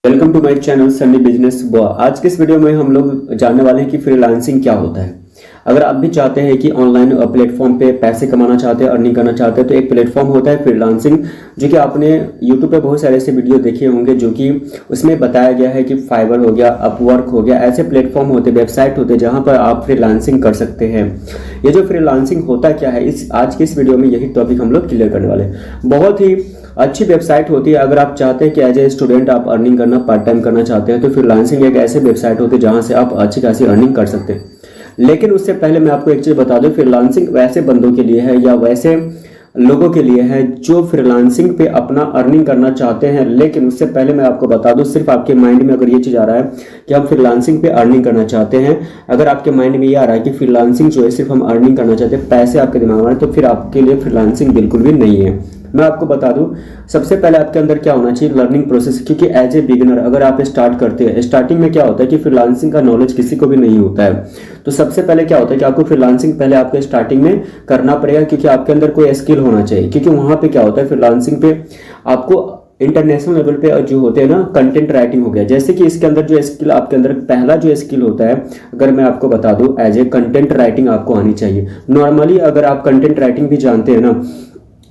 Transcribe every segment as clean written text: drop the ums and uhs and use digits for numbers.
Welcome to my channel Sunny business boy. आज के इस वीडियो में हम लोग जानने वाले हैं कि फ्रीलांसिंग क्या होता है। अगर आप भी चाहते हैं कि ऑनलाइन प्लेटफॉर्म पे पैसे कमाना चाहते हैं, अर्निंग करना चाहते हैं, तो एक प्लेटफॉर्म होता है फ्रीलांसिंग, जो कि आपने यूट्यूब पे बहुत सारे ऐसे वीडियो देखे होंगे जो कि उसमें बताया गया है कि फाइवर हो गया, अपवर्क हो गया, ऐसे प्लेटफॉर्म होते, वेबसाइट होते जहाँ पर आप फ्रीलांसिंग कर सकते हैं। ये जो फ्रीलांसिंग होता क्या है, इस आज के इस वीडियो में यही टॉपिक हम लोग क्लियर करने वाले हैं। बहुत ही अच्छी वेबसाइट होती है। अगर आप चाहते हैं कि एज ए स्टूडेंट आप अर्निंग करना, पार्ट टाइम करना चाहते हैं, तो फ्रीलांसिंग एक ऐसे वेबसाइट होती है जहां से आप अच्छी खासी अर्निंग कर सकते हैं। लेकिन उससे पहले मैं आपको एक चीज़ बता दूं, फ्रीलांसिंग वैसे बंदों के लिए है या वैसे लोगों के लिए है जो फ्रीलांसिंग पे अपना अर्निंग करना चाहते हैं। लेकिन उससे पहले मैं आपको बता दूं, सिर्फ आपके माइंड में अगर ये चीज़ आ रहा है कि हम फ्रीलांसिंग पे अर्निंग करना चाहते हैं, अगर आपके माइंड में ये आ रहा है कि फ्रीलांसिंग जो है सिर्फ हम अर्निंग करना चाहते हैं, पैसे आपके दिमाग में, तो फिर आपके लिए फ्रीलांसिंग बिल्कुल भी नहीं है। मैं आपको बता दूं, सबसे पहले आपके अंदर क्या होना चाहिए, लर्निंग प्रोसेस। क्योंकि एज ए बिगिनर अगर आप स्टार्ट करते हैं, स्टार्टिंग में क्या होता है कि फ्रीलांसिंग का नॉलेज किसी को भी नहीं होता है। तो सबसे पहले क्या होता है कि आपको फ्रीलांसिंग पहले आपको स्टार्टिंग में करना पड़ेगा, क्योंकि आपके अंदर कोई स्किल होना चाहिए। क्योंकि वहां पे क्या होता है, फ्रीलांसिंग पे आपको इंटरनेशनल लेवल पे जो होते हैं ना, कंटेंट राइटिंग हो गया, जैसे कि इसके अंदर जो स्किल आपके अंदर पहला जो स्किल होता है, अगर मैं आपको बता दूं, एज ए कंटेंट राइटिंग आपको आनी चाहिए। नॉर्मली अगर आप कंटेंट राइटिंग भी जानते हैं ना,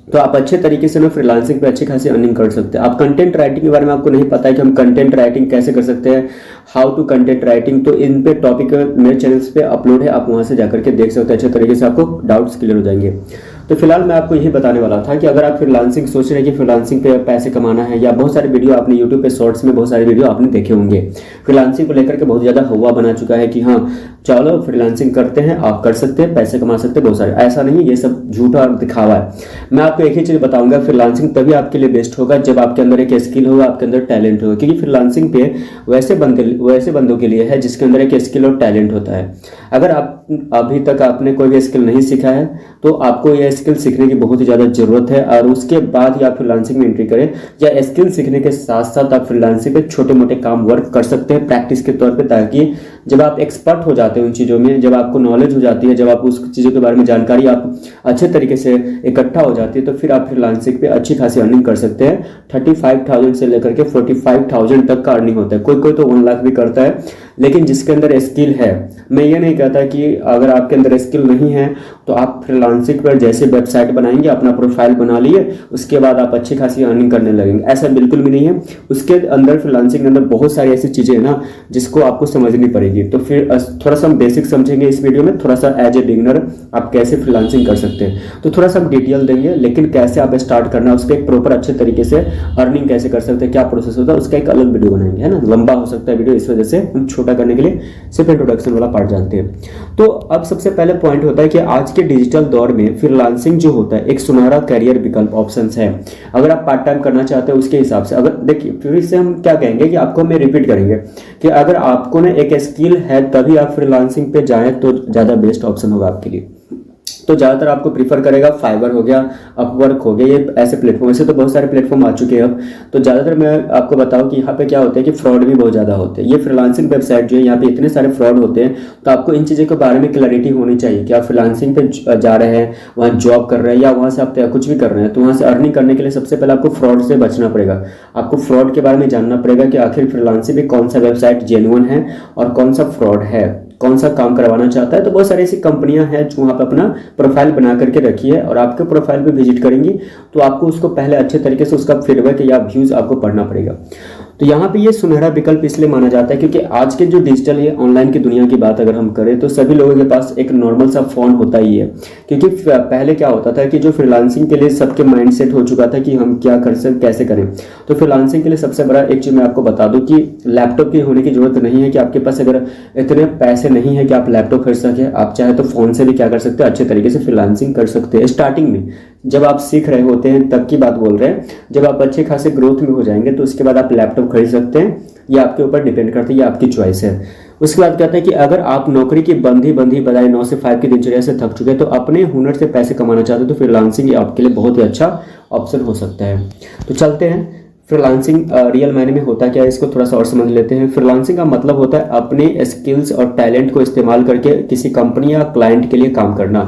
तो आप अच्छे तरीके से ना फ्रीलांसिंग पे अच्छी खासी अर्निंग कर सकते हैं। आप कंटेंट राइटिंग के बारे में आपको नहीं पता है कि हम कंटेंट राइटिंग कैसे कर सकते हैं, हाउ टू कंटेंट राइटिंग, तो इन पे टॉपिक मेरे चैनल्स पे अपलोड है, आप वहां से जाकर के देख सकते हैं। अच्छे तरीके से आपको डाउट्स क्लियर हो जाएंगे। तो फिलहाल मैं आपको यही बताने वाला था कि अगर आप फ्रीलांसिंग सोच रहे हैं कि फ्रीलांसिंग पे पैसे कमाना है, या बहुत सारे वीडियो आपने यूट्यूब पे शॉर्ट्स में बहुत सारे वीडियो आपने देखे होंगे, फ्रीलांसिंग को लेकर के बहुत ज़्यादा हवा बना चुका है कि हाँ चलो फ्रीलांसिंग करते हैं, आप कर सकते हैं, पैसे कमा सकते हैं बहुत सारे। ऐसा नहीं है, ये सब झूठा और दिखावा है। मैं आपको एक ही चीज़ बताऊंगा, फ्रीलांसिंग तभी आपके लिए बेस्ट होगा जब आपके अंदर एक स्किल होगा, आपके अंदर टैलेंट होगा। क्योंकि फ्रीलांसिंग पे वैसे बंदों के लिए है जिसके अंदर एक स्किल और टैलेंट होता है। अगर आप अभी तक आपने कोई भी स्किल नहीं सीखा है, तो आपको यह स्किल सीखने की बहुत ही ज़्यादा ज़रूरत है, और उसके बाद ही आप फ्रीलांसिंग में एंट्री करें। या स्किल सीखने के साथ साथ आप फ्रीलांसिंग पे छोटे मोटे काम वर्क कर सकते हैं प्रैक्टिस के तौर पे, ताकि जब आप एक्सपर्ट हो जाते हैं उन चीज़ों में, जब आपको नॉलेज हो जाती है, जब आप उस चीज़ों के बारे में जानकारी आप अच्छे तरीके से इकट्ठा हो जाती है, तो फिर आप फ्रीलांसिंग पे अच्छी खासी अर्निंग कर सकते हैं। 35,000 से लेकर के 45,000 तक का अर्निंग होता है। कोई कोई तो 1 लाख भी करता है। लेकिन जिसके अंदर स्किल है, मैं ये नहीं कहता कि अगर आपके अंदर स्किल नहीं है तो आप फ्रीलांसिंग पर जैसे वेबसाइट बनाएंगे, अपना प्रोफाइल बना लिए, उसके बाद आप अच्छी खासी अर्निंग करने लगेंगे, ऐसा बिल्कुल भी नहीं है। उसके अंदर फ्रीलांसिंग के अंदर बहुत सारी ऐसी चीज़ें हैं ना जिसको आपको समझनी पड़ेगी। तो फिर थोड़ा सा हम बेसिक समझेंगे इस वीडियो में, थोड़ा सा एज ए बिगिनर आप कैसे फ्रीलांसिंग कर सकते हैं, तो थोड़ा सा हम डिटेल देंगे। लेकिन कैसे आप स्टार्ट करना है, उसके एक प्रॉपर अच्छे तरीके से अर्निंग कैसे कर सकते हैं, क्या प्रोसेस होता है, उसका एक अलग वीडियो बनाएंगे, है ना। लंबा हो सकता है वीडियो, इस वजह से हम छोटा करने के लिए सिर्फ इंट्रोडक्शन वाला पार्ट जानते हैं। तो अब सबसे पहले पॉइंट होता है कि आज के डिजिटल दौर में फ्रीलांसिंग जो होता है एक सुनहरा करियर विकल्प ऑप्शंस है। अगर आप पार्ट टाइम करना चाहते हैं उसके हिसाब से, अगर देखिए फिर से हम क्या कहेंगे कि आपको हम रिपीट करेंगे कि अगर आपको ना एक स्किल है तभी आप फ्रीलांसिंग पे जाएं तो ज़्यादा बेस्ट ऑप्शन होगा आपके लिए। तो ज़्यादातर आपको प्रीफर करेगा फाइवर हो गया, अपवर्क हो गया, ये ऐसे प्लेटफॉर्म। ऐसे तो बहुत सारे प्लेटफॉर्म आ चुके हैं अब। तो ज़्यादातर मैं आपको बताऊं कि यहाँ पे क्या होता है कि फ्रॉड भी बहुत ज़्यादा होते हैं। ये फ्रीलांसिंग वेबसाइट जो है, यहाँ पे इतने सारे फ्रॉड होते हैं, तो आपको इन चीज़ों के बारे में क्लैरिटी होनी चाहिए कि आप फ्रीलांसिंग पे जा रहे हैं, वहाँ जॉब कर रहे हैं, या वहाँ से आप कुछ भी कर रहे हैं, तो वहाँ से अर्निंग करने के लिए सबसे पहले आपको फ्रॉड से बचना पड़ेगा। आपको फ्रॉड के बारे में जानना पड़ेगा कि आखिर फ्रीलांसिंग में कौन सा वेबसाइट जेन्युइन है और कौन सा फ्रॉड है, कौन सा काम करवाना चाहता है। तो बहुत सारी ऐसी कंपनियां हैं जो वहाँ पे अपना प्रोफाइल बना करके रखी है, और आपके प्रोफाइल पे विजिट करेंगी तो आपको उसको पहले अच्छे तरीके से उसका फीडबैक या व्यूज़ आपको पढ़ना पड़ेगा। तो यहाँ पे ये सुनहरा विकल्प इसलिए माना जाता है क्योंकि आज के जो डिजिटल ये ऑनलाइन की दुनिया की बात अगर हम करें, तो सभी लोगों के पास एक नॉर्मल सा फ़ोन होता ही है। क्योंकि पहले क्या होता था कि जो फ्रीलांसिंग के लिए सबके माइंडसेट हो चुका था कि हम क्या कर सकते, कैसे करें। तो फ्रीलांसिंग के लिए सबसे बड़ा एक चीज़ मैं आपको बता दूं कि लैपटॉप की होने की जरूरत नहीं है। कि आपके पास अगर इतने पैसे नहीं है कि आप लैपटॉप खरीद सके, आप चाहे तो फ़ोन से भी क्या कर सकते हैं, अच्छे तरीके से फ्रीलांसिंग कर सकते हैं। स्टार्टिंग में जब आप सीख रहे होते हैं तब की बात बोल रहे हैं, जब आप अच्छे खासे ग्रोथ में हो जाएंगे तो उसके बाद आप लैपटॉप खरीद सकते हैं। ये आपके ऊपर डिपेंड करता है, ये आपकी चॉइस है। उसके बाद कहता है कि अगर आप नौकरी की बंधी बजाय 9 से 5 की दिनचर्या से थक चुके हैं, तो अपने हुनर से पैसे कमाना चाहते हैं, तो फ्रीलांसिंग आपके लिए बहुत ही अच्छा ऑप्शन हो सकता है। तो चलते हैं फ्रीलांसिंग रियल मायने में होता क्या है, इसको थोड़ा सा और समझ लेते हैं। फ्रीलांसिंग का मतलब होता है अपने स्किल्स और टैलेंट को इस्तेमाल करके किसी कंपनी या क्लाइंट के लिए काम करना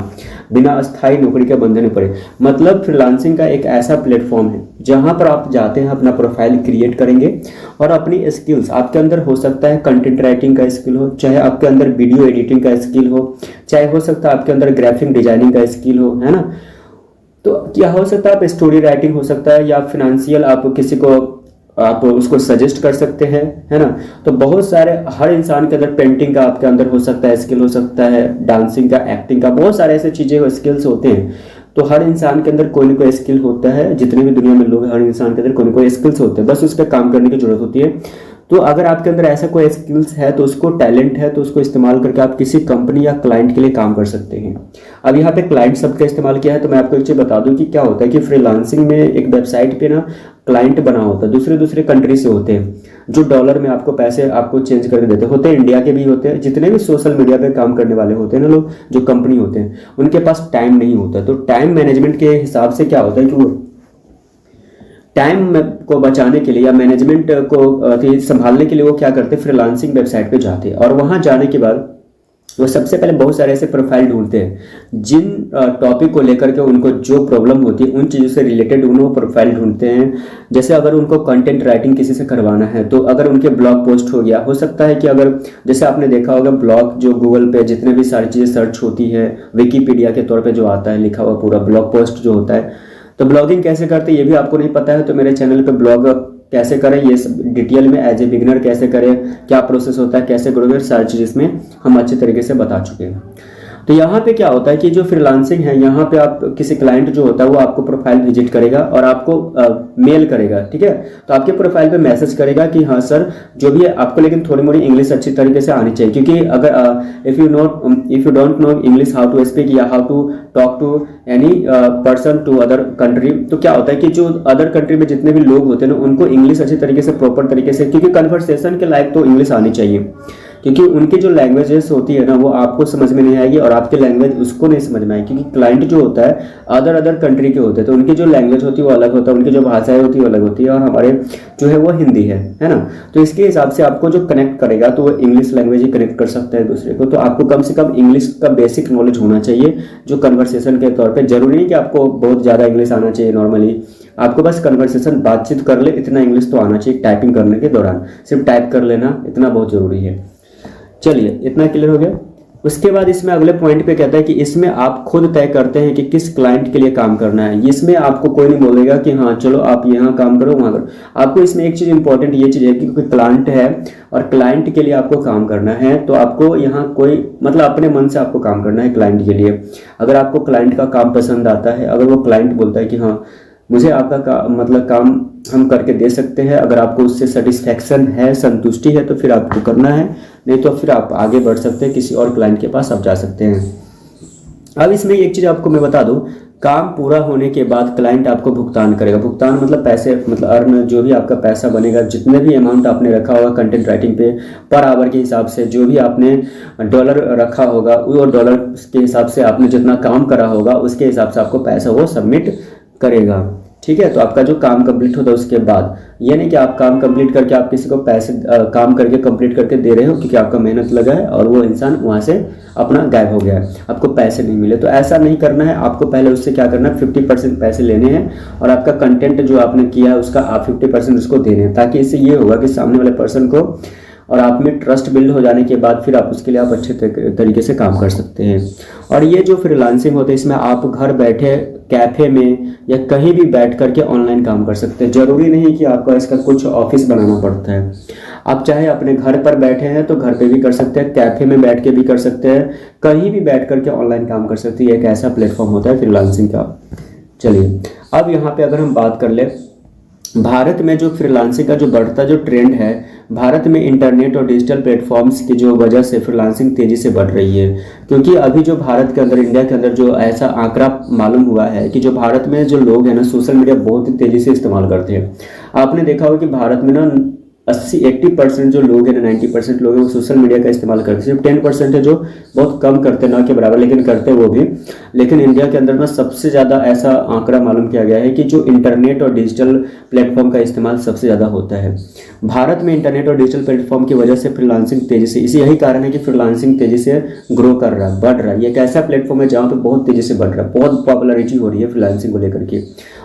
बिना अस्थायी नौकरी के बंधन में पड़े। मतलब फ्रीलांसिंग का एक ऐसा प्लेटफॉर्म है जहां पर आप जाते हैं, अपना प्रोफाइल क्रिएट करेंगे और अपनी स्किल्स, आपके अंदर हो सकता है कंटेंट राइटिंग का स्किल हो, चाहे आपके अंदर वीडियो एडिटिंग का स्किल हो, चाहे हो सकता है आपके अंदर ग्राफिक डिजाइनिंग का स्किल हो, है ना। तो क्या हो सकता है, आप स्टोरी राइटिंग हो सकता है, या फिनेंशियल आप किसी को आप उसको सजेस्ट कर सकते हैं, है ना। तो बहुत सारे, हर इंसान के अंदर पेंटिंग का आपके अंदर हो सकता है स्किल, हो सकता है डांसिंग का, एक्टिंग का, बहुत सारे ऐसे चीजें स्किल्स होते हैं। तो हर इंसान के अंदर कोई ना कोई स्किल होता है, जितने भी दुनिया में लोग हैं हर इंसान के अंदर कोई ना कोई स्किल्स होते हैं, बस उस पर काम करने की जरूरत होती है। तो अगर आपके अंदर ऐसा कोई स्किल्स है, तो उसको टैलेंट है, तो उसको इस्तेमाल करके आप किसी कंपनी या क्लाइंट के लिए काम कर सकते हैं। अब यहाँ पे क्लाइंट शब्द का इस्तेमाल किया है, तो मैं आपको एक चीज बता दूं कि क्या होता है कि फ्रीलांसिंग में एक वेबसाइट पे ना क्लाइंट बना होता है, दूसरे दूसरे कंट्री से होते हैं, जो डॉलर में आपको पैसे आपको चेंज करके देते होते हैं। इंडिया के भी होते हैं, जितने भी सोशल मीडिया पे काम करने वाले होते हैं ना लोग, जो कंपनी होते हैं, उनके पास टाइम नहीं होता। तो टाइम मैनेजमेंट के हिसाब से क्या होता है कि वो टाइम को बचाने के लिए या मैनेजमेंट को संभालने के लिए वो क्या करते हैं, फ्रीलांसिंग वेबसाइट पे जाते हैं और वहां जाने के बाद वो सबसे पहले बहुत सारे ऐसे प्रोफाइल ढूंढते हैं जिन टॉपिक को लेकर के उनको जो प्रॉब्लम होती है उन चीज़ों से रिलेटेड उन्होंने प्रोफाइल ढूंढते हैं। जैसे अगर उनको कंटेंट राइटिंग किसी से करवाना है, तो अगर उनके ब्लॉग पोस्ट हो गया, हो सकता है कि अगर जैसे आपने देखा होगा ब्लॉग जो गूगल पे जितने भी सारी चीज़ें सर्च होती है, विकीपीडिया के तौर पर जो आता है लिखा हुआ पूरा ब्लॉग पोस्ट जो होता है, तो ब्लॉगिंग कैसे करते हैं ये भी आपको नहीं पता है, तो मेरे चैनल पे ब्लॉग कैसे करें ये सब डिटेल में, एज ए बिगिनर कैसे करें, क्या प्रोसेस होता है, कैसे करोगे, सारी चीज़ इसमें हम अच्छे तरीके से बता चुके हैं। तो यहाँ पे क्या होता है कि जो फ्रीलांसिंग है, यहाँ पे आप किसी क्लाइंट जो होता है वो आपको प्रोफाइल विजिट करेगा और आपको मेल करेगा, ठीक है। तो आपके प्रोफाइल पे मैसेज करेगा कि हाँ सर जो भी है आपको, लेकिन थोड़ी मोड़ी इंग्लिश अच्छी तरीके से आनी चाहिए, क्योंकि अगर if you don't know English how to speak या how to talk to any person to other country, तो क्या होता है कि जो अदर कंट्री में जितने भी लोग होते हैं ना उनको इंग्लिश अच्छे तरीके से प्रॉपर तरीके से, क्योंकि कन्वर्सेशन के लायक तो इंग्लिश आनी चाहिए, क्योंकि उनकी जो लैंग्वेजेस होती है ना वो आपको समझ में नहीं आएगी और आपकी लैंग्वेज उसको नहीं समझ में आएगी, क्योंकि क्लाइंट जो होता है अदर कंट्री के होते हैं, तो उनकी जो लैंग्वेज होती है वो अलग होता है, उनकी जो भाषाएं होती है वो अलग होती है, और हमारे जो है वो हिंदी है ना। तो इसके हिसाब से आपको जो कनेक्ट करेगा तो वो इंग्लिश लैंग्वेज ही कनेक्ट कर सकता है एक दूसरे को। तो आपको कम से कम इंग्लिश का बेसिक नॉलेज होना चाहिए, जो कन्वर्सेशन के तौर पर, जरूरी नहीं कि आपको बहुत ज़्यादा इंग्लिश आना चाहिए, नॉर्मली आपको बस कन्वर्सेशन बातचीत कर ले इतना इंग्लिश तो आना चाहिए, टाइपिंग करने के दौरान सिर्फ टाइप कर लेना इतना बहुत जरूरी है। चलिए इतना क्लियर हो गया। उसके बाद इसमें अगले पॉइंट पे कहता है कि इसमें आप खुद तय करते हैं कि किस क्लाइंट के लिए काम करना है। इसमें आपको कोई नहीं बोलेगा कि हाँ चलो आप यहाँ काम करो वहाँ करो। आपको इसमें एक चीज़ इंपॉर्टेंट ये चीज़ है कि कोई क्लाइंट है और क्लाइंट के लिए आपको काम करना है, तो आपको यहाँ कोई मतलब अपने मन से आपको काम करना है क्लाइंट के लिए। अगर आपको क्लाइंट का काम पसंद आता है, अगर वो क्लाइंट बोलता है कि हाँ मुझे आपका मतलब काम हम करके दे सकते हैं, अगर आपको उससे सेटिस्फैक्शन है, संतुष्टि है, तो फिर आपको करना है, नहीं तो फिर आप आगे बढ़ सकते हैं, किसी और क्लाइंट के पास आप जा सकते हैं। अब इसमें एक चीज़ आपको मैं बता दूं, काम पूरा होने के बाद क्लाइंट आपको भुगतान करेगा। भुगतान मतलब पैसे, मतलब अर्न, जो भी आपका पैसा बनेगा, जितने भी अमाउंट आपने रखा होगा कंटेंट राइटिंग पे पर आवर के हिसाब से, जो भी आपने डॉलर रखा होगा वो डॉलर के हिसाब से आपने जितना काम करा होगा उसके हिसाब से आपको पैसा वो सबमिट करेगा, ठीक है। तो आपका जो काम कंप्लीट होता है उसके बाद, ये नहीं कि आप काम कंप्लीट करके आप किसी को पैसे काम करके कंप्लीट करके दे रहे हो क्योंकि आपका मेहनत लगा है और वो इंसान वहाँ से अपना गायब हो गया है, आपको पैसे नहीं मिले। तो ऐसा नहीं करना है, आपको पहले उससे क्या करना है 50% पैसे लेने हैं और आपका कंटेंट जो आपने किया है उसका आप 50% उसको दे रहे हैं, ताकि इससे ये होगा कि सामने वाले पर्सन को और आप में ट्रस्ट बिल्ड हो जाने के बाद फिर आप उसके लिए आप अच्छे तरीके से काम कर सकते हैं। और ये जो फ्रीलांसिंग होता है इसमें आप घर बैठे कैफे में या कहीं भी बैठ करके ऑनलाइन काम कर सकते हैं। जरूरी नहीं कि आपको इसका कुछ ऑफिस बनाना पड़ता है, आप चाहे अपने घर पर बैठे हैं तो घर पे भी कर सकते हैं, कैफे में बैठ के भी कर सकते हैं, कहीं भी बैठ करके ऑनलाइन काम कर सकते हैं। एक ऐसा प्लेटफॉर्म होता है फ्रीलांसिंग का। चलिए अब यहाँ पे अगर हम बात कर ले, भारत में जो फ्रीलांसिंग का जो बढ़ता जो ट्रेंड है, भारत में इंटरनेट और डिजिटल प्लेटफॉर्म्स की जो वजह से फ्रीलांसिंग तेजी से बढ़ रही है। क्योंकि अभी जो भारत के अंदर, इंडिया के अंदर जो ऐसा आंकड़ा मालूम हुआ है कि जो भारत में जो लोग हैं ना सोशल मीडिया बहुत ही तेजी से इस्तेमाल करते हैं। आपने देखा होगा कि भारत में ना 80% जो लोग हैं, 90% लोग हैं वो सोशल मीडिया का इस्तेमाल करते हैं। सिर्फ 10% है जो बहुत कम करते हैं, ना के बराबर, लेकिन करते हैं वो भी। लेकिन इंडिया के अंदर ना सबसे ज़्यादा ऐसा आंकड़ा मालूम किया गया है कि जो इंटरनेट और डिजिटल प्लेटफॉर्म का इस्तेमाल सबसे ज़्यादा होता है भारत में। इंटरनेट और डिजिटल प्लेटफॉर्म की वजह से फ्रीलांसिंग तेजी से, इसी यही कारण है कि फ्रीलांसिंग तेजी से ग्रो कर रहा है, बढ़ रहा है। ये एक ऐसा प्लेटफॉर्म है जहाँ पे बहुत तेजी से बढ़ रहा है, बहुत पॉपुलैरिटी हो रही है फ्रीलांसिंग को लेकर के,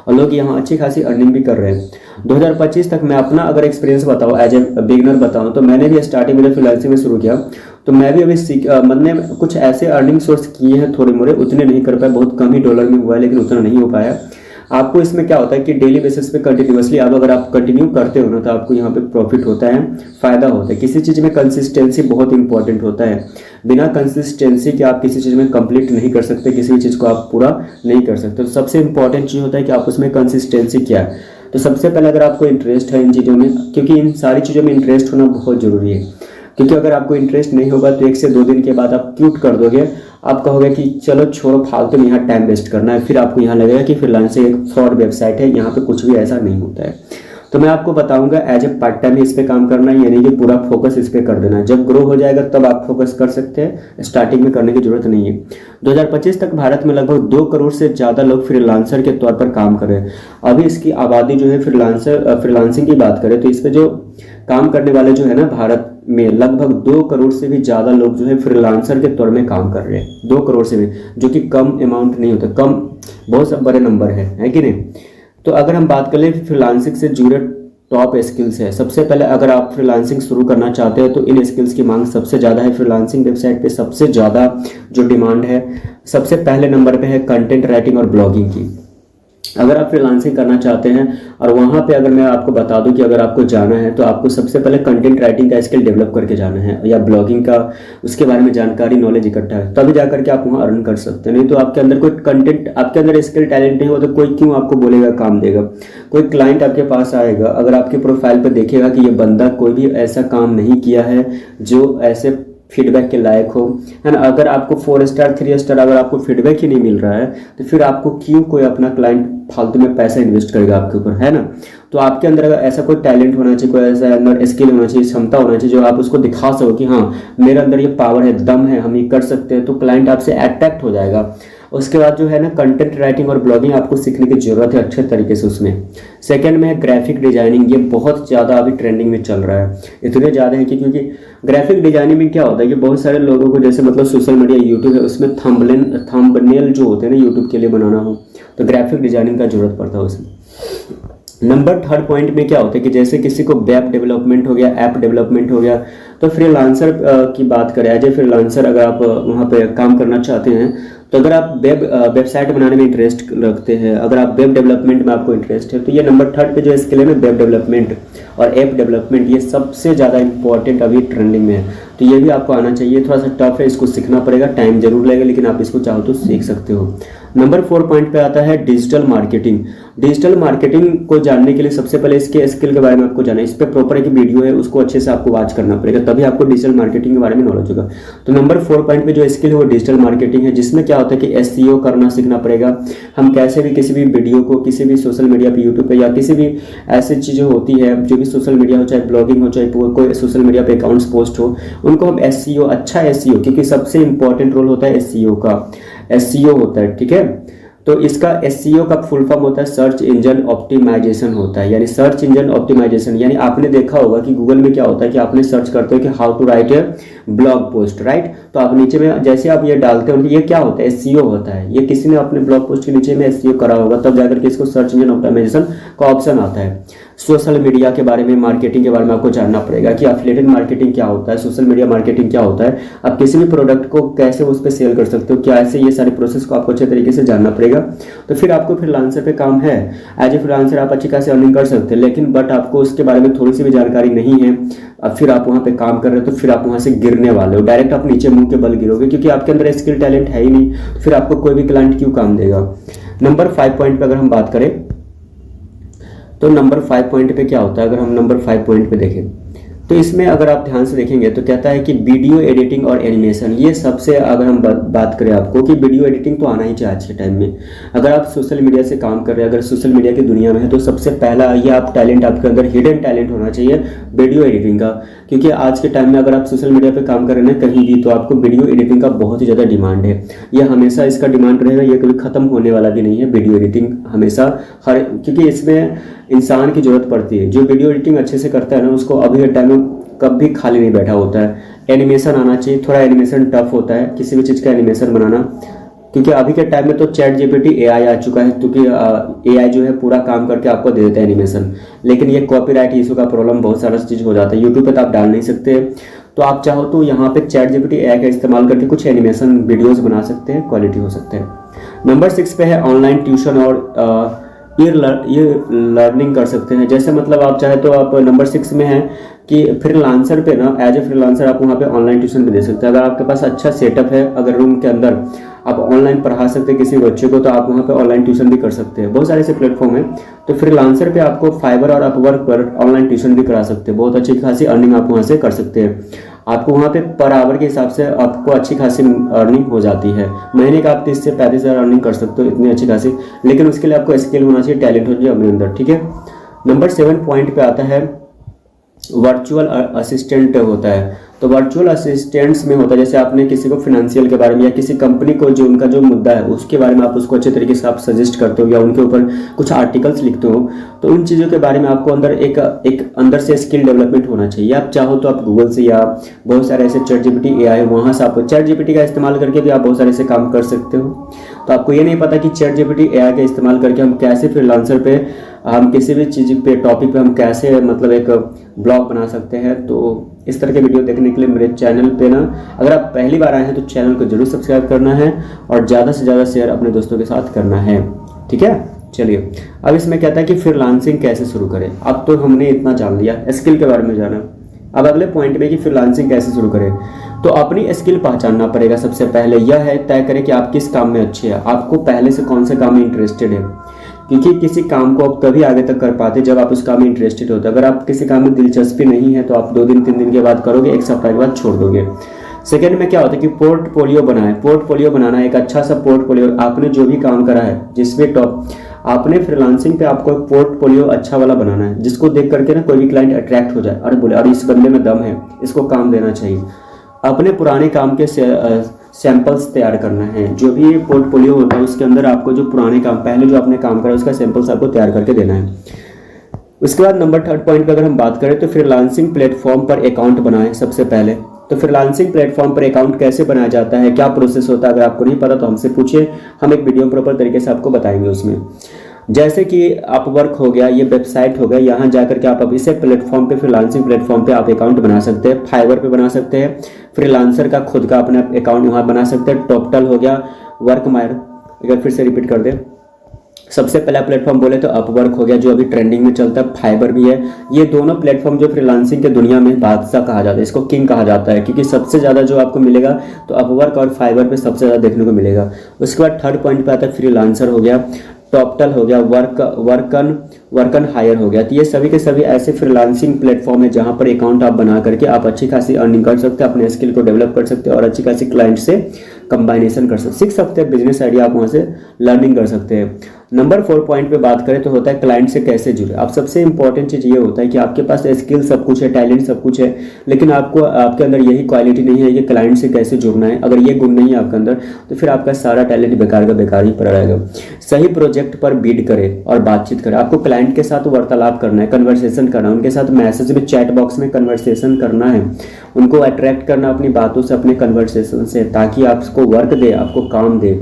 और लोग यहाँ अच्छी खासी अर्निंग भी कर रहे हैं। 2025 तक मैं अपना अगर एक्सपीरियंस बताऊँ, एज ए बिगिनर बताऊँ, तो मैंने भी स्टार्टिंग में फ्रीलांसिंग में शुरू किया, तो मैं भी अभी मैंने कुछ ऐसे अर्निंग सोर्स किए हैं थोड़े मोड़े, उतने नहीं कर पाए, बहुत कम ही डॉलर में हुआ है, लेकिन उतना नहीं हो पाया। आपको इसमें क्या होता है कि डेली बेसिस पे कंटिन्यूसली अगर आप कंटिन्यू करते हो ना, तो आपको यहाँ पे प्रॉफिट होता है, फायदा होता है। किसी चीज़ में कंसिस्टेंसी बहुत इंपॉर्टेंट होता है। बिना कंसिस्टेंसी के आप किसी चीज़ में कंप्लीट नहीं कर सकते, किसी भी चीज़ को आप पूरा नहीं कर सकते। तो सबसे इंपॉर्टेंट चीज़ होता है कि आप उसमें कंसिस्टेंसी क्या है। तो सबसे पहले अगर आपको इंटरेस्ट है इन चीज़ों में, क्योंकि इन सारी चीज़ों में इंटरेस्ट होना बहुत ज़रूरी है, क्योंकि अगर आपको इंटरेस्ट नहीं होगा तो 1 से 2 दिन के बाद आप क्यूट कर दोगे, आप कहोगे कि चलो छोड़ो, फालतू में यहाँ टाइम वेस्ट करना है। फिर आपको यहाँ लगेगा कि फ्रीलांसिंग एक फ्रॉड वेबसाइट है, यहाँ पे कुछ भी ऐसा नहीं होता है। तो मैं आपको बताऊंगा एज ए पार्ट टाइम इस पे काम करना है, यानी कि पूरा फोकस इस पे कर देना है। जब ग्रो हो जाएगा तब आप फोकस कर सकते हैं, स्टार्टिंग में करने की जरूरत नहीं है। 2025 तक भारत में लगभग 2 करोड़ से ज़्यादा लोग फ्रीलांसर के तौर पर काम कर रहे हैं। अभी इसकी आबादी जो है फ्रीलांसिंग की बात करें तो इस पर जो काम करने वाले जो है ना, भारत में लगभग 2 करोड़ से भी ज़्यादा लोग जो है फ्रीलांसर के तौर में काम कर रहे हैं। 2 करोड़ से भी, जो कि कम अमाउंट नहीं होता, कम बहुत सब बड़े नंबर है कि नहीं। तो अगर हम बात करें फ्रीलांसिंग से जुड़े टॉप स्किल्स है, सबसे पहले अगर आप फ्रीलांसिंग शुरू करना चाहते हो तो इन स्किल्स की मांग सबसे ज़्यादा है। फ्रीलांसिंग वेबसाइट पे सबसे ज़्यादा जो डिमांड है, सबसे पहले नंबर पे है कंटेंट राइटिंग और ब्लॉगिंग की। अगर आप फ्रीलांसिंग करना चाहते हैं, और वहाँ पे अगर मैं आपको बता दूं कि अगर आपको जाना है तो आपको सबसे पहले कंटेंट राइटिंग का स्किल डेवलप करके जाना है, या ब्लॉगिंग का, उसके बारे में जानकारी नॉलेज इकट्ठा है, तभी जाकर के आप वहाँ अर्न कर सकते हैं। नहीं तो आपके अंदर कोई कंटेंट, आपके अंदर स्किल टैलेंट नहीं हो तो कोई क्यों आपको बोलेगा काम देगा। कोई क्लाइंट आपके पास आएगा, अगर आपके प्रोफाइल पर देखेगा कि ये बंदा कोई भी ऐसा काम नहीं किया है जो ऐसे फीडबैक के लायक हो, है ना। अगर आपको 4 स्टार 3 स्टार अगर आपको फीडबैक ही नहीं मिल रहा है तो फिर आपको क्यों कोई अपना क्लाइंट फालतू में पैसा इन्वेस्ट करेगा आपके ऊपर, है ना। तो आपके अंदर अगर ऐसा कोई टैलेंट होना चाहिए, कोई ऐसा अंदर स्किल होना चाहिए, क्षमता होना चाहिए, जो आप उसको दिखा सको कि हाँ मेरे अंदर ये पावर है, दम है, हम ये कर सकते हैं, तो क्लाइंट आपसे अट्रैक्ट हो जाएगा। उसके बाद जो है ना, कंटेंट राइटिंग और ब्लॉगिंग आपको सीखने की जरूरत है अच्छे तरीके से उसमें। सेकंड में है ग्राफिक डिजाइनिंग, ये बहुत ज़्यादा अभी ट्रेंडिंग में चल रहा है। इतने ज़्यादा है कि क्योंकि ग्राफिक डिजाइनिंग में क्या होता है कि बहुत सारे लोगों को, जैसे मतलब सोशल मीडिया, यूट्यूब है, उसमें थंबनेल जो होते हैं ना यूट्यूब के लिए बनाना हो, तो ग्राफिक डिजाइनिंग का जरूरत पड़ता है उसमें। नंबर 3 पॉइंट में क्या होता है कि जैसे किसी को वेब डेवलपमेंट हो गया, ऐप डेवलपमेंट हो गया, तो फ्रीलांसर की बात करें, एज ए फ्रीलांसर अगर आप वहाँ पे काम करना चाहते हैं, तो अगर आप वेबसाइट बनाने में इंटरेस्ट रखते हैं, अगर आप वेब डेवलपमेंट में आपको इंटरेस्ट है, तो ये नंबर 3 पे जो स्किल है ना, वेब डेवलपमेंट और ऐप डेवलपमेंट, ये सबसे ज़्यादा इंपॉर्टेंट अभी ट्रेंडिंग में है। तो ये भी आपको आना चाहिए। थोड़ा सा टफ है, इसको सीखना पड़ेगा, टाइम जरूर लगेगा, लेकिन आप इसको चाहो तो सीख सकते हो। नंबर 4 पॉइंट पे आता है डिजिटल मार्केटिंग। डिजिटल मार्केटिंग को जानने के लिए सबसे पहले इसके स्किल के बारे में आपको जानना है। इस पर प्रॉपर एक वीडियो है, उसको अच्छे से आपको वॉच करना पड़ेगा, तभी आपको डिजिटल मार्केटिंग के बारे में नॉलेज होगा। तो नंबर 4 पॉइंट पे जो स्किल है वो डिजिटल मार्केटिंग है, जिसमें क्या होता है कि SEO करना सीखना पड़ेगा। हम कैसे भी किसी भी वीडियो को किसी भी सोशल मीडिया पे, यूट्यूब पे, या किसी भी ऐसी चीज़ें होती है जो भी सोशल मीडिया हो, चाहे ब्लॉगिंग हो, चाहे कोई सोशल मीडिया पे अकाउंट्स पोस्ट हो, उनको हम SEO, अच्छा SEO, क्योंकि सबसे इंपॉर्टेंट रोल होता है SEO का, SEO होता है, ठीक है। तो इसका SEO का फुल फॉर्म होता है सर्च इंजन ऑप्टिमाइजेशन होता है, यानी सर्च इंजन ऑप्टिमाइजेशन। यानी आपने देखा होगा कि गूगल में क्या होता है कि आपने सर्च करते हो कि how to write a blog post, right. तो आप नीचे में जैसे आप ये डालते हो, ये क्या होता है, SEO होता है। ये किसी ने अपने ब्लॉग पोस्ट के नीचे में SEO करा होगा, तब जाकर के इसको सर्च इंजन ऑप्टिमाइजेशन का ऑप्शन आता है। सोशल मीडिया के बारे में, मार्केटिंग के बारे में आपको जानना पड़ेगा कि एफिलिएटेड मार्केटिंग क्या होता है, सोशल मीडिया मार्केटिंग क्या होता है, आप किसी भी प्रोडक्ट को कैसे उस पर सेल कर सकते हो, क्या ऐसे, ये सारे प्रोसेस को आपको अच्छे तरीके से जानना पड़ेगा। तो फिर आपको फ्रीलांसर पे काम है, एज ए फ्रीलांसर आप अच्छी खासी अर्निंग कर सकते हैं, लेकिन बट आपको उसके बारे में थोड़ी सी भी जानकारी नहीं है, अब फिर आप वहाँ पे काम कर रहे हो, तो फिर आप वहाँ से गिरने वाले हो, डायरेक्ट आप नीचे मुंह के बल गिरोगे, क्योंकि आपके अंदर स्किल टैलेंट है ही नहीं। तो फिर आपको कोई भी क्लाइंट क्यों काम देगा। नंबर 5 पॉइंट पे अगर हम बात करें, तो नंबर 5 पॉइंट पे क्या होता है, अगर हम नंबर 5 पॉइंट पे देखें, तो तो इसमें अगर आप ध्यान से देखेंगे तो कहता है कि वीडियो एडिटिंग और एनिमेशन, ये सबसे अगर हम बात करें आपको कि वीडियो एडिटिंग तो आना ही चाहिए आज के टाइम में। अगर आप सोशल मीडिया से काम कर रहे हैं, अगर सोशल मीडिया की दुनिया में है, तो सबसे पहला ये आप टैलेंट, आपके अंदर हिडन टैलेंट होना चाहिए वीडियो एडिटिंग का। क्योंकि आज के टाइम में अगर आप सोशल मीडिया पे काम कर रहे हैं कहीं भी, तो आपको वीडियो एडिटिंग का बहुत ही ज़्यादा डिमांड है। ये हमेशा इसका डिमांड रहेगा, ये कभी ख़त्म होने वाला भी नहीं है। वीडियो एडिटिंग हमेशा क्योंकि इसमें इंसान की ज़रूरत पड़ती है। जो वीडियो एडिटिंग अच्छे से करता है ना, उसको अभी के टाइम में कभी खाली नहीं बैठा होता है। एनिमेशन आना चाहिए, थोड़ा एनिमेशन टफ होता है किसी भी चीज़ का एनिमेशन बनाना, क्योंकि अभी के टाइम में तो चैट जीपीटी एआई आ चुका है, क्योंकि एआई जो है पूरा काम करके आपको दे देता है एनिमेशन। लेकिन ये कॉपीराइट इशू का प्रॉब्लम बहुत सारा चीज़ हो जाता है, यूट्यूब पे तो आप डाल नहीं सकते। तो आप चाहो तो यहाँ पे चैट जीपीटी एआई का इस्तेमाल करके कुछ एनिमेशन वीडियोस बना सकते हैं, क्वालिटी हो सकते हैं। नंबर 6 पे है ऑनलाइन ट्यूशन और ये लर्निंग कर सकते हैं। जैसे मतलब आप चाहे तो आप नंबर 6 में है कि फ्रीलांसर पे ना, एज ए फ्रीलांसर आप वहाँ पे ऑनलाइन ट्यूशन भी दे सकते हैं। अगर आपके पास अच्छा सेटअप है, अगर रूम के अंदर आप ऑनलाइन पढ़ा सकते हैं किसी बच्चे को, तो आप वहाँ पे ऑनलाइन ट्यूशन भी कर सकते हैं। बहुत सारे ऐसे प्लेटफॉर्म है। तो फ्रीलांसर पे आपको फाइवर और अपवर्क पर ऑनलाइन ट्यूशन भी करा सकते हैं, बहुत अच्छी खासी अर्निंग आप वहाँ से कर सकते हैं। आपको वहाँ पे पर आवर के हिसाब से आपको अच्छी खासी अर्निंग हो जाती है। महीने का आप 30 से 35 हज़ार अर्निंग कर सकते हो, इतनी अच्छी खासी। लेकिन उसके लिए आपको स्किल होना चाहिए, टैलेंट होना चाहिए अपने अंदर, ठीक है। नंबर 7 पॉइंट पे आता है वर्चुअल असिस्टेंट होता है। तो वर्चुअल असिस्टेंट्स में होता है, जैसे आपने किसी को फिनेंशियल के बारे में या किसी कंपनी को जो उनका जो मुद्दा है उसके बारे में आप उसको अच्छे तरीके से आप सजेस्ट करते हो या उनके ऊपर कुछ आर्टिकल्स लिखते हो, तो उन चीज़ों के बारे में आपको अंदर एक अंदर से स्किल डेवलपमेंट होना चाहिए। आप चाहो तो आप गूगल से या बहुत सारे ऐसे चैट जीपीटी एआई है, वहाँ से आप चैट जीपीटी का इस्तेमाल करके भी आप बहुत सारे ऐसे काम कर सकते हो। तो आपको ये नहीं पता कि चैट जीपीटी एआई का इस्तेमाल करके हम कैसे फ्रीलांसर पे हम किसी भी चीज़ पे टॉपिक पे हम कैसे मतलब एक ब्लॉग बना सकते हैं। तो इस तरह के वीडियो देखने के लिए मेरे चैनल पे ना, अगर आप पहली बार आए हैं तो चैनल को जरूर सब्सक्राइब करना है और ज़्यादा से ज़्यादा शेयर अपने दोस्तों के साथ करना है, ठीक है। चलिए अब इसमें कहता है कि फ्रीलांसिंग कैसे शुरू करें। अब तो हमने इतना जान लिया, स्किल के बारे में जाना। अब अगले पॉइंट में कि फ्रीलांसिंग कैसे शुरू करें, तो अपनी स्किल पहचानना पड़ेगा। सबसे पहले यह है तय करें कि आप किस काम में अच्छे हैं, आपको पहले से कौन से काम में इंटरेस्टेड है। क्योंकि किसी काम को आप तभी आगे तक कर पाते जब आप उस काम में इंटरेस्टेड होते हैं। अगर आप किसी काम में दिलचस्पी नहीं है तो आप 2 दिन 3 दिन के बाद करोगे, 1 सप्ताह के बाद छोड़ दोगे। सेकंड में क्या होता है कि पोर्टफोलियो बनाएं। पोर्टफोलियो बनाना एक अच्छा सा पोर्टफोलियो, आपने जो भी काम करा है जिसमें टॉप आपने फ्रीलांसिंग पे आपको एक पोर्टफोलियो अच्छा वाला बनाना है, जिसको देख करके ना कोई भी क्लाइंट अट्रैक्ट हो जाए, अरे बोले अरे इस बंदे में दम है, इसको काम देना चाहिए। अपने पुराने काम के सैंपल्स तैयार करना है। जो भी पोर्टफोलियो होता है उसके अंदर आपको जो पुराने काम, पहले जो आपने काम करा उसका सैंपल्स आपको तैयार करके देना है। उसके बाद नंबर 3 पॉइंट पे अगर हम बात करें तो फ्रीलांसिंग प्लेटफॉर्म पर अकाउंट बनाएं। सबसे पहले तो फ्रीलांसिंग प्लेटफॉर्म पर अकाउंट कैसे बनाया जाता है, क्या प्रोसेस होता है, अगर आपको नहीं पता तो हमसे पूछिए, हम एक वीडियो प्रॉपर तरीके से आपको बताएंगे उसमें। जैसे कि अपवर्क हो गया, ये वेबसाइट हो गया, यहाँ जाकर के आप अब इसे प्लेटफॉर्म पे, फ्रीलांसिंग प्लेटफॉर्म पे आप अकाउंट बना सकते हैं। फाइवर पे बना सकते हैं, फ्रीलांसर का खुद का अपना अकाउंट वहाँ बना सकते हैं। टॉपटल हो गया, वर्कमायर, अगर फिर से रिपीट कर दे, सबसे पहला प्लेटफॉर्म बोले तो अपवर्क हो गया जो अभी ट्रेंडिंग में चलता है, फाइबर भी है। ये दोनों प्लेटफॉर्म जो फ्रीलांसिंग के दुनिया में बादशाह कहा जाता है, इसको किंग कहा जाता है, क्योंकि सबसे ज़्यादा जो आपको मिलेगा तो अपवर्क और फाइबर पे सबसे ज़्यादा देखने को मिलेगा। उसके बाद 3rd पॉइंट पे आता है फ्रीलांसर हो गया, टॉपटल हो गया, वर्कन हायर हो गया। तो ये सभी के सभी ऐसे फ्रीलांसिंग प्लेटफॉर्म है जहां पर अकाउंट आप बना करके आप अच्छी खासी अर्निंग कर सकते हैं, अपने स्किल को डेवलप कर सकते हैं और अच्छी खासी क्लाइंट से कंबाइनेशन कर सकते, सीख सकते हैं, बिजनेस आइडिया आप वहाँ से लर्निंग कर सकते हैं। नंबर 4 पॉइंट पे बात करें तो होता है क्लाइंट से कैसे जुड़े। अब सबसे इंपॉर्टेंट चीज़ ये होता है कि आपके पास स्किल सब कुछ है, टैलेंट सब कुछ है, लेकिन आपको आपके अंदर यही क्वालिटी नहीं है कि क्लाइंट से कैसे जुड़ना है। अगर ये गुण नहीं है आपके अंदर तो फिर आपका सारा टैलेंट बेकार का बेकार ही पड़ा रहेगा। सही प्रोजेक्ट पर बीड करें और बातचीत करें। आपको क्लाइंट के साथ वार्तालाप करना है, कन्वर्सेशन करना है, उनके साथ मैसेज में, चैट बॉक्स में कन्वर्सेशन करना है, उनको अट्रैक्ट करना अपनी बातों से, अपने कन्वर्सेशन से, ताकि आपको वर्क दे, आपको काम दे।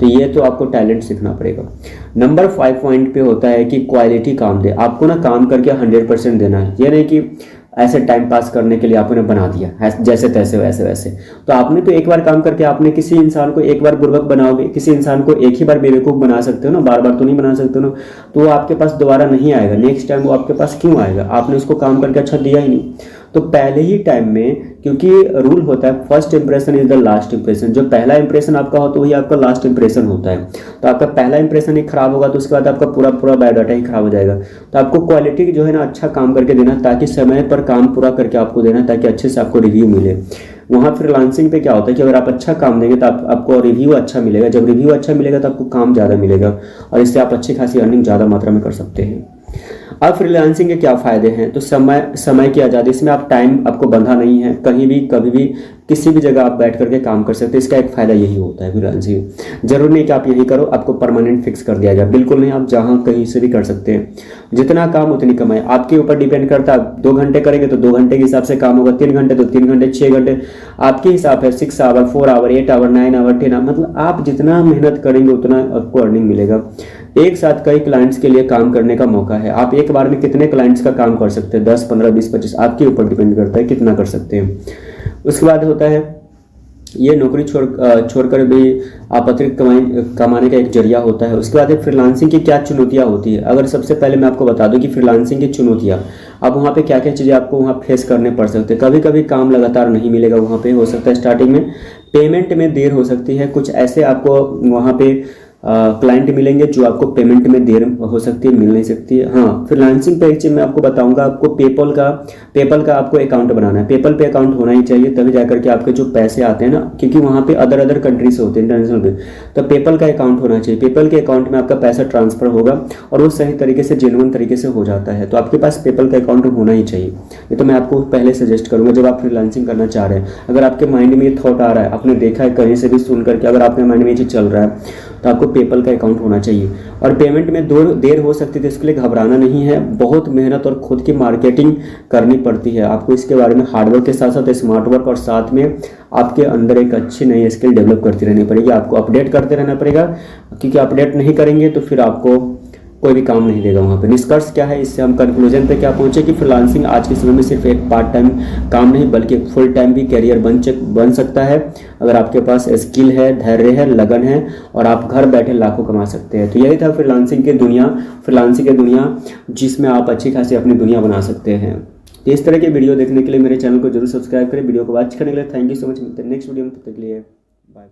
तो ये तो आपको टैलेंट सीखना पड़ेगा। नंबर 5 पॉइंट पे होता है कि क्वालिटी काम दे। आपको ना काम करके 100% देना है, ये नहीं कि ऐसे टाइम पास करने के लिए आपने बना दिया जैसे तैसे वैसे वैसे। तो आपने तो एक बार काम करके आपने किसी इंसान को एक बार बुर्बक बनाओगे, किसी इंसान को एक ही बार बेवकूफ़ बना सकते हो ना, बार बार तो नहीं बना सकते हो ना, तो वो आपके पास दोबारा नहीं आएगा। नेक्स्ट टाइम वो आपके पास क्यों आएगा, आपने उसको काम करके अच्छा दिया ही नहीं। तो पहले ही टाइम में, क्योंकि रूल होता है first impression is the last impression, जो पहला इंप्रेशन आपका हो तो वही आपका लास्ट इंप्रेशन होता है। तो आपका पहला इंप्रेशन ही खराब होगा तो उसके बाद आपका पूरा पूरा बायोडाटा ही खराब हो जाएगा। तो आपको क्वालिटी जो है ना अच्छा काम करके देना, ताकि समय पर काम पूरा करके आपको देना, ताकि अच्छे से आपको रिव्यू मिले। वहाँ फ्रीलांसिंग पे क्या होता है कि अगर आप अच्छा काम देंगे तो आपको रिव्यू अच्छा मिलेगा, जब रिव्यू अच्छा मिलेगा तो आपको काम ज़्यादा मिलेगा और इससे आप अच्छी खासी अर्निंग ज़्यादा मात्रा में कर सकते हैं। अब फ्रीलांसिंग के क्या फ़ायदे हैं, तो समय की आज़ादी, इसमें आप टाइम आपको बंधा नहीं है, कहीं भी कभी भी किसी भी जगह आप बैठ करके काम कर सकते हैं। इसका एक फ़ायदा यही होता है फ्रीलांसिंग। जरूरी नहीं कि आप यही करो, आपको परमानेंट फिक्स कर दिया जाए, बिल्कुल नहीं, आप जहाँ कहीं से भी कर सकते हैं। जितना काम उतनी कमाई, आपके ऊपर डिपेंड करता है। 2 घंटे करेंगे तो 2 घंटे के हिसाब से काम होगा, 3 घंटे तो 3 घंटे, 6 घंटे आपके हिसाब है, 6 hour, 4 hour, 8 hour, 9 hour, 10 hour, मतलब आप जितना मेहनत करेंगे उतना आपको अर्निंग मिलेगा। एक साथ कई क्लाइंट्स के लिए काम करने का मौका है। आप एक बार में कितने क्लाइंट्स का काम कर सकते हैं, 10, 15, 20, 25, आपके ऊपर डिपेंड करता है कितना कर सकते हैं। उसके बाद होता है ये नौकरी छोड़कर भी आप अतिरिक्त कमाने का एक जरिया होता है। उसके बाद फ्रीलांसिंग की क्या चुनौतियाँ होती है, अगर सबसे पहले मैं आपको बता दूं कि फ्रीलांसिंग की चुनौतियाँ, अब वहाँ पे क्या क्या चीज़ें आपको वहाँ फेस करने पड़ सकते हैं। कभी कभी काम लगातार नहीं मिलेगा, वहाँ पे हो सकता है स्टार्टिंग में पेमेंट में देर हो सकती है, कुछ ऐसे आपको वहाँ पे क्लाइंट मिलेंगे जो आपको पेमेंट में देर हो सकती है, मिल नहीं सकती है। हाँ, फ्रीलांसिंग पे एक चीज़ मैं आपको बताऊंगा, आपको पेपल का आपको अकाउंट बनाना है। पेपल पे अकाउंट होना ही चाहिए, तभी जाकर के आपके जो पैसे आते हैं ना, क्योंकि वहाँ पे अदर कंट्री से होते हैं, इंटरनेशनल पे, तो पेपल का अकाउंट होना चाहिए। पेपल के अकाउंट में आपका पैसा ट्रांसफर होगा और वो सही तरीके से, जेन्युइन तरीके से हो जाता है। तो आपके पास पेपल का अकाउंट होना ही चाहिए। ये तो मैं आपको पहले सजेस्ट करूँगा जब आप फ्रीलांसिंग करना चाह रहे हैं। अगर आपके माइंड में ये थॉट आ रहा है, आपने देखा है कहीं से भी सुन करके, अगर आपके माइंड में ये चीज़ चल रहा है, तो आपको पेपल का अकाउंट होना चाहिए। और पेमेंट में देर हो सकती है, तो इसके लिए घबराना नहीं है। बहुत मेहनत और खुद की मार्केटिंग करनी पड़ती है आपको। इसके बारे में हार्डवर्क के साथ साथ स्मार्ट वर्क और साथ में आपके अंदर एक अच्छी नई स्किल डेवलप करती रहनी पड़ेगी। आपको अपडेट करते रहना पड़ेगा, क्योंकि अपडेट नहीं करेंगे तो फिर आपको कोई भी काम नहीं देगा वहाँ पे। निष्कर्ष क्या है, इससे हम कंक्लूजन पे क्या पहुँचे कि फ्रीलांसिंग आज के समय में सिर्फ एक पार्ट टाइम काम नहीं बल्कि फुल टाइम भी करियर बन सकता है, अगर आपके पास स्किल है, धैर्य है, लगन है और आप घर बैठे लाखों कमा सकते हैं। तो यही था फ्रीलांसिंग की दुनिया जिसमें आप अच्छी खासी अपनी दुनिया बना सकते हैं। तो इस तरह के वीडियो देखने के लिए मेरे चैनल को जरूर सब्सक्राइब करें। वीडियो को वॉच करने के लिए थैंक यू सो मच। मिलते हैं नेक्स्ट वीडियो में, तब तक के लिए बाय।